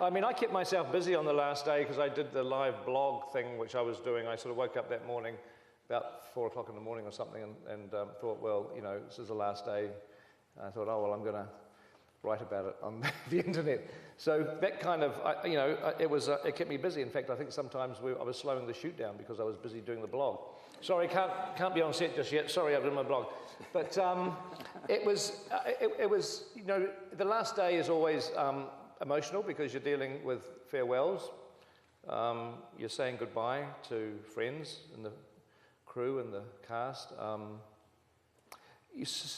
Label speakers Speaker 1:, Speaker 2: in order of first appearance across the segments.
Speaker 1: I mean, I kept myself busy on the last day because I did the live blog thing, which I was doing. I sort of woke up that morning about 4 o'clock in the morning or something and thought, well, you know, this is the last day. I thought, oh, well, I'm going to write about it on the internet. So that kind of, you know, it kept me busy. In fact, I think sometimes I was slowing the shoot down because I was busy doing the blog. Sorry, can't be on set just yet. Sorry, I've done my blog. But it was, you know, the last day is always emotional because you're dealing with farewells. You're saying goodbye to friends and the crew and the cast.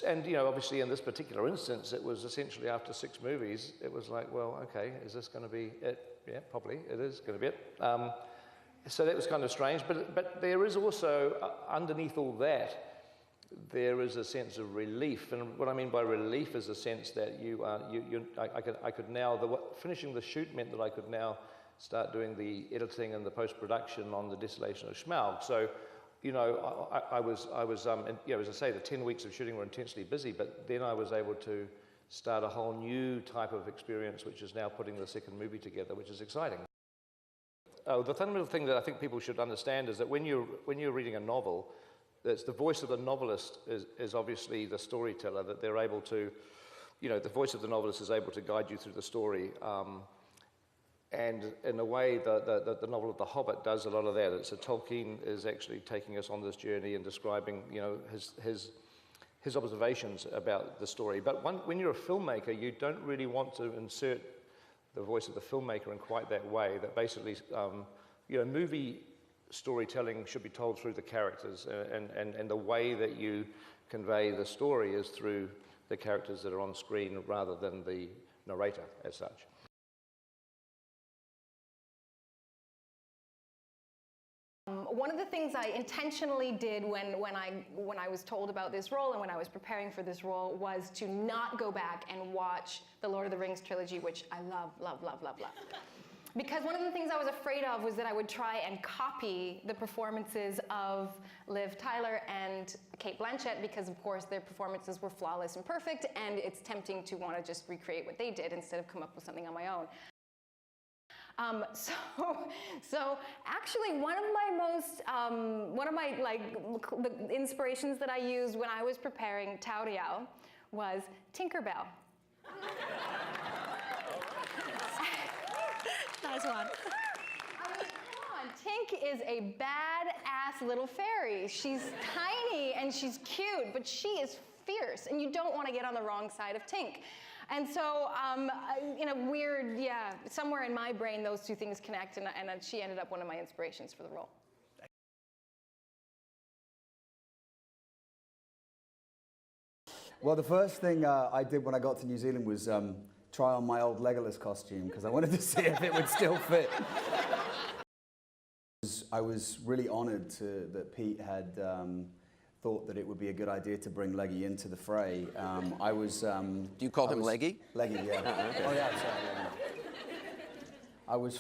Speaker 1: And, you know, obviously in this particular instance, it was essentially after 6 movies, it was like, well, okay, is this going to be it? Yeah, probably it is going to be it. So that was kind of strange, but there is also, underneath all that, there is a sense of relief. And what I mean by relief is a sense that I could now, finishing the shoot meant that I could now start doing the editing and the post-production on The Desolation of Schmaug. So, you know, I was, you know, as I say, the 10 weeks of shooting were intensely busy, but then I was able to start a whole new type of experience, which is now putting the second movie together, which is exciting. The fundamental thing that I think people should understand is that when you're reading a novel, it's the voice of the novelist is obviously the storyteller, that they're able to, you know, the voice of the novelist is able to guide you through the story. And in a way, the novel of The Hobbit does a lot of that. It's Tolkien is actually taking us on this journey and describing, you know, his observations about the story. But when you're a filmmaker, you don't really want to insert the voice of the filmmaker in quite that way. That basically, you know, movie storytelling should be told through the characters, and the way that you convey the story is through the characters that are on screen rather than the narrator as such.
Speaker 2: One of the things I intentionally did when I was told about this role and when I was preparing for this role was to not go back and watch the Lord of the Rings trilogy, which I love, love, love, love, love. Because one of the things I was afraid of was that I would try and copy the performances of Liv Tyler and Cate Blanchett, because of course their performances were flawless and perfect, and it's tempting to want to just recreate what they did instead of come up with something on my own. So actually one of my the inspirations that I used when I was preparing Tauriel was Tinkerbell.
Speaker 3: Nice one.
Speaker 2: I mean, come on, Tink is a badass little fairy. She's tiny and she's cute, but she is fierce, and you don't want to get on the wrong side of Tink. And so, in a weird, somewhere in my brain, those two things connect, and she ended up one of my inspirations for the role.
Speaker 4: Well, the first thing I did when I got to New Zealand was try on my old Legolas costume, because I wanted to see if it would still fit. I was really honoured that Pete had thought that it would be a good idea to bring Leggy into the fray.
Speaker 5: Do you call him Leggy?
Speaker 4: Leggy, yeah. Okay. Oh yeah, sorry. Yeah.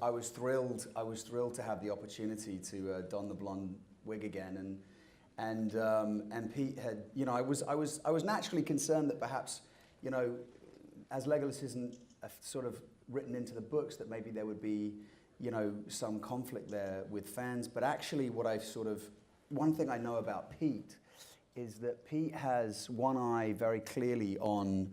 Speaker 4: I was thrilled. I was thrilled to have the opportunity to don the blonde wig again, and Pete had, you know, I was naturally concerned that perhaps, you know, as Legolas isn't sort of written into the books, that maybe there would be, you know, some conflict there with fans. But actually, one thing I know about Pete is that Pete has one eye very clearly on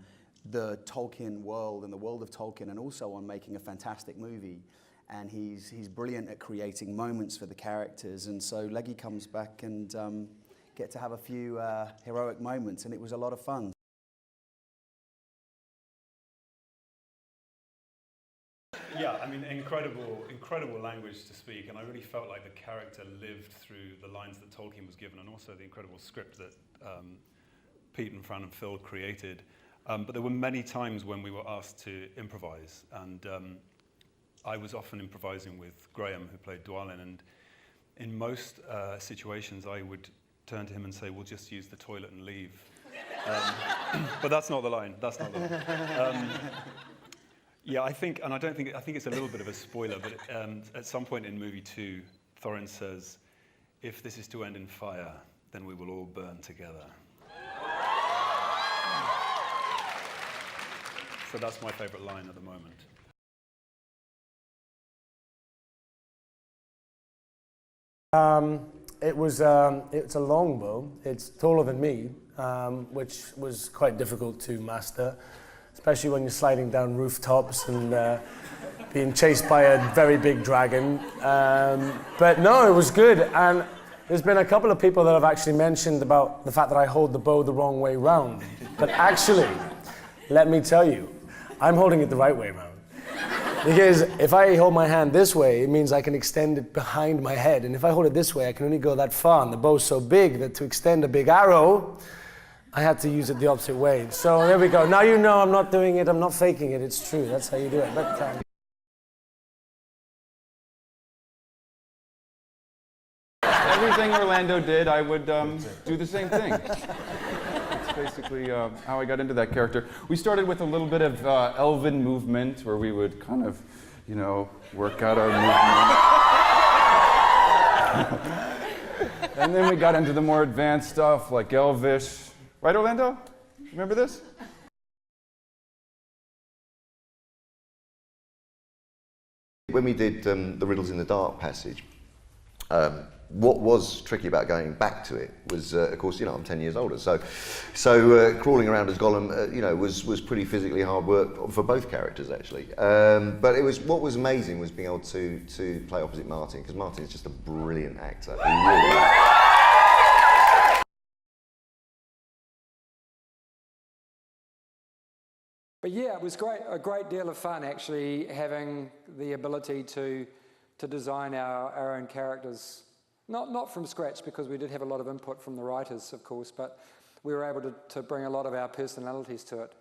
Speaker 4: the Tolkien world and the world of Tolkien, and also on making a fantastic movie. And he's brilliant at creating moments for the characters. And so Leggy comes back and get to have a few heroic moments, and it was a lot of fun.
Speaker 6: Yeah, I mean, incredible language to speak, and I really felt like the character lived through the lines that Tolkien was given, and also the incredible script that Pete and Fran and Phil created. But there were many times when we were asked to improvise, and I was often improvising with Graham, who played Dwalin, and in most situations I would turn to him and say, "We'll just use the toilet and leave." But that's not the line. That's not the line. Yeah, I think it's a little bit of a spoiler, but at some point in movie 2, Thorin says, "If this is to end in fire, then we will all burn together." So that's my favorite line at the moment.
Speaker 3: It's a longbow. It's taller than me, which was quite difficult to master, especially when you're sliding down rooftops and being chased by a very big dragon. But no, it was good. And there's been a couple of people that have actually mentioned about the fact that I hold the bow the wrong way round. But actually, let me tell you, I'm holding it the right way round. Because if I hold my hand this way, it means I can extend it behind my head. And if I hold it this way, I can only go that far. And the bow's so big that to extend a big arrow, I had to use it the opposite way. So there we go. Now you know I'm not doing it, I'm not faking it. It's true. That's how you do it. But,
Speaker 7: everything Orlando did, I would do the same thing. That's basically how I got into that character. We started with a little bit of elven movement, where we would kind of, you know, work out our movement. And then we got into the more advanced stuff, like Elvish. Right, Orlando? Remember this?
Speaker 8: When we did the Riddles in the Dark passage, what was tricky about going back to it was, of course, you know, I'm 10 years older, so crawling around as Gollum, you know, was pretty physically hard work for both characters, actually. But it was, what was amazing was being able to play opposite Martin, because Martin is just a brilliant actor. He really is.
Speaker 9: But yeah, it was a great deal of fun actually having the ability to design our own characters. Not from scratch, because we did have a lot of input from the writers, of course, but we were able to bring a lot of our personalities to it.